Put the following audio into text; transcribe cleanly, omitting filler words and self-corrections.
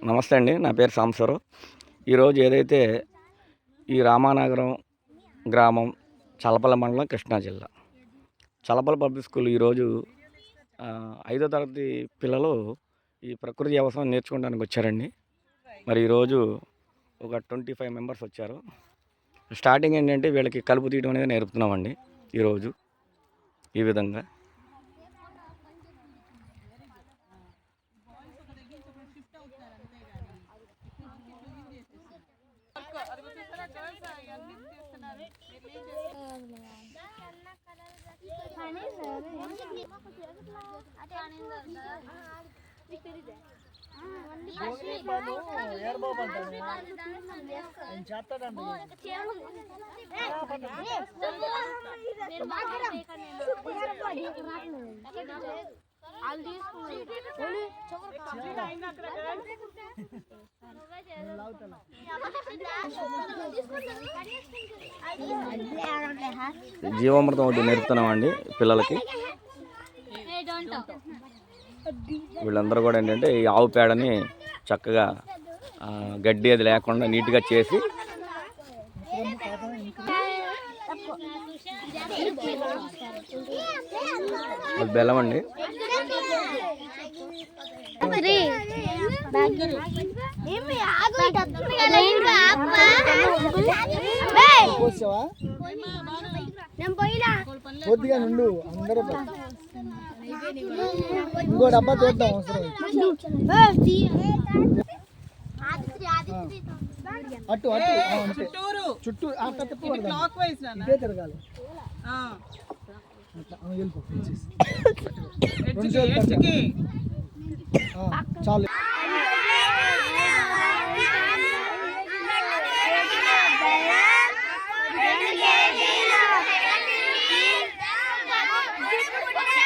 నమస్తే అండి, నా పేరు సాంబశివరావు. ఈరోజు ఏదైతే ఈ రామానగరం గ్రామం చల్లపల్లి మండలం కృష్ణా జిల్లా చల్లపల్లి పబ్లిక్ స్కూల్ ఈరోజు 5వ తరగతి పిల్లలు ఈ ప్రకృతి వ్యవసాయం నేర్చుకోవడానికి వచ్చారండి. మరి ఈరోజు ఒక 25 మెంబర్స్ వచ్చారు. స్టార్టింగ్ ఏంటంటే వీళ్ళకి కలుపు తీయడం అనేది నేర్పుతున్నామండి. ఈరోజు ఈ విధంగా జీవామృతం ఒకటి నేర్పుతున్నామండి పిల్లలకి. వీళ్ళందరూ కూడా ఏంటంటే ఈ ఆవు పేడని చక్కగా గడ్డి అది లేకుండా నీట్గా చేసి అది బెల్లం అండి. కొద్దిగా నుండు అందరూ ఇంకో డబ్బా చూద్దాం అటు అటు చుట్టూ ఇదే తిరగాలి. చాలు.